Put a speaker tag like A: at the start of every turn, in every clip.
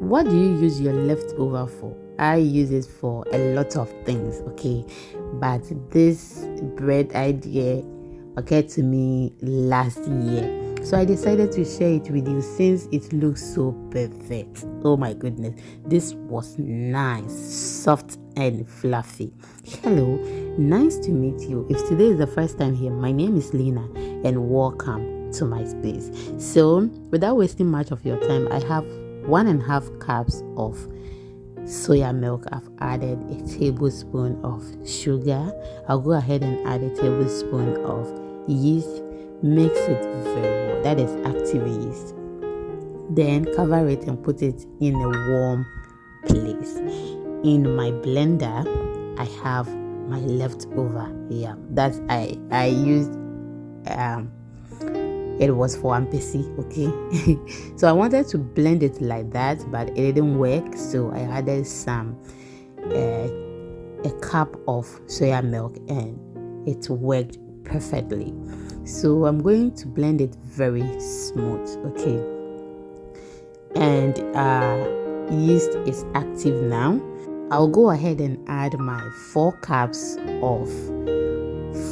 A: what do you use your leftover for? I use it for a lot of things, okay? But this bread idea occurred to me last year, so I decided to share it with you since it looks so perfect. Oh my goodness, this was nice, soft and fluffy. Hello, nice to meet you. If today is the first time here, my name is Lena and welcome to my space. So without wasting much of your time, I have 1.5 cups of soya milk. I've added a tablespoon of sugar. I'll go ahead and add a tablespoon of yeast. Mix it very well. That is active yeast. Then cover it and put it in a warm place. In my blender, I have my leftover yam that I used. It was for ampesi, okay? So I wanted to blend it like that, but it didn't work, so I added a cup of soya milk and it worked perfectly. So I'm going to blend it very smooth, okay? And yeast is active now. I'll go ahead and add my 4 cups of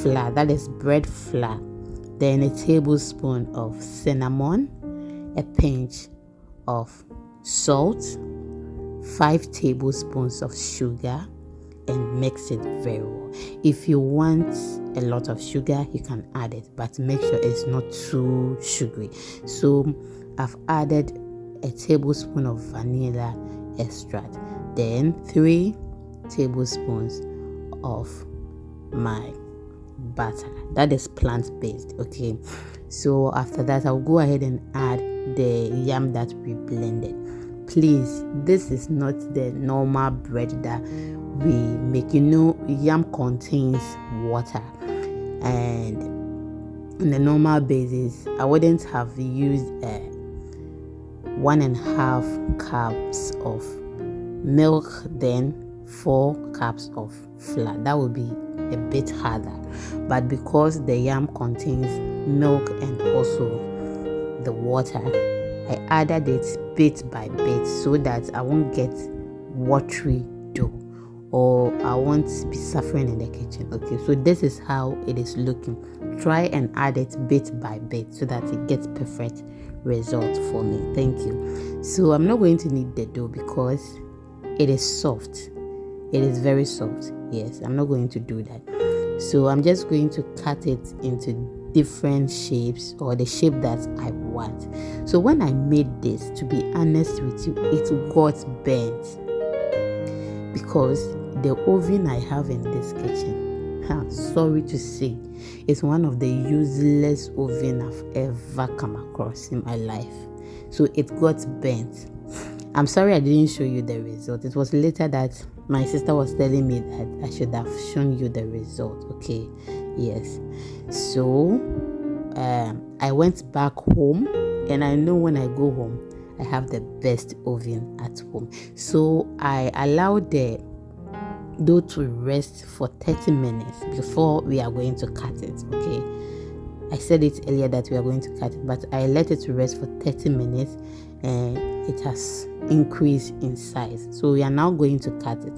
A: flour, that is bread flour. Then a tablespoon of cinnamon, a pinch of salt, 5 tablespoons of sugar, and mix it very well. If you want a lot of sugar, you can add it, but make sure it's not too sugary. So I've added a tablespoon of vanilla extract, then 3 tablespoons of my butter, that is plant-based, okay? So after that, I'll go ahead and add the yam that we blended. Please, this is not the normal bread that we make. You know, yam contains water, and on a normal basis I wouldn't have used 1.5 cups of milk, then 4 cups of flour. That would be a bit harder, but because the yam contains milk and also the water, I added it bit by bit so that I won't get watery dough or I won't be suffering in the kitchen, okay? So this is how it is looking. Try and add it bit by bit so that it gets perfect result for me. Thank you. So I'm not going to need the dough because it is soft. It is very soft. Yes, I'm not going to do that. So I'm just going to cut it into different shapes, or the shape that I want. So when I made this, to be honest with you, it got burnt because the oven I have in this kitchen, sorry to say, is one of the useless oven I've ever come across in my life. So it got burnt. I'm sorry I didn't show you the result. It was later that my sister was telling me that I should have shown you the result, okay? Yes. So I went back home, and I know when I go home I have the best oven at home. So I allowed the dough to rest for 30 minutes before we are going to cut it, okay? I said it earlier that we are going to cut it, but I let it to rest for 30 minutes and it has increased in size. So we are now going to cut it.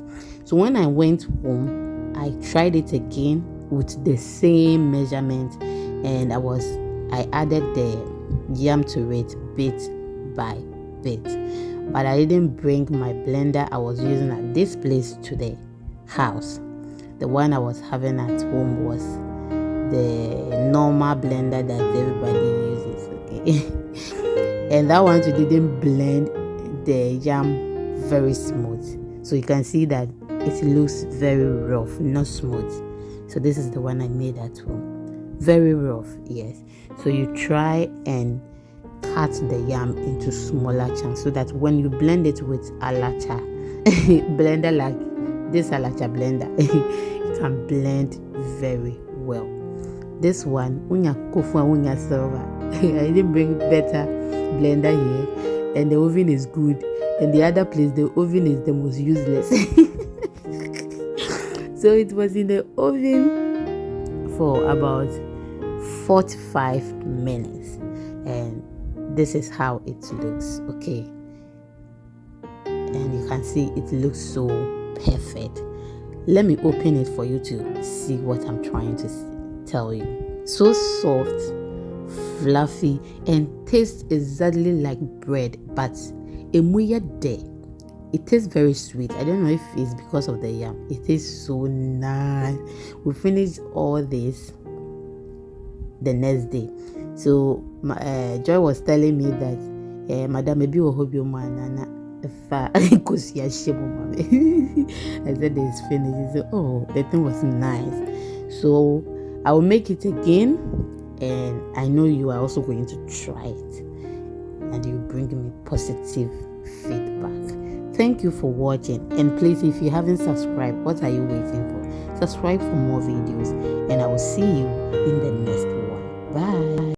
A: So when I went home, I tried it again with the same measurement, and I added the yam to it bit by bit. But I didn't bring my blender I was using at this place to the house. The one I was having at home was the normal blender that everybody uses, okay? And that one too didn't blend the yam very smooth, so you can see that it looks very rough, not smooth. So this is the one I made at home, very rough. Yes, so you try and cut the yam into smaller chunks so that when you blend it with alacha blender, like this alacha blender, it can blend very well. This one, unya kofu unya silver. I didn't bring better blender here, and the oven is good. And the other place, the oven is the most useless. So it was in the oven for about 45 minutes, and this is how it looks, okay? and you can see it looks so perfect. Let me open it for you to see what I'm trying to tell you. So soft, fluffy, and tastes exactly like bread, but emuya de. It tastes very sweet. I don't know if it's because of the yam. It tastes so nice. We finished all this the next day. So Joy was telling me that Madam, maybe we'll hope your man I said it's finished. He said, oh, the thing was nice. So I will make it again, and I know you are also going to try it, and you bring me positive feedback. Thank you for watching, and please, if you haven't subscribed, what are you waiting for? Subscribe for more videos, and I will see you in the next one.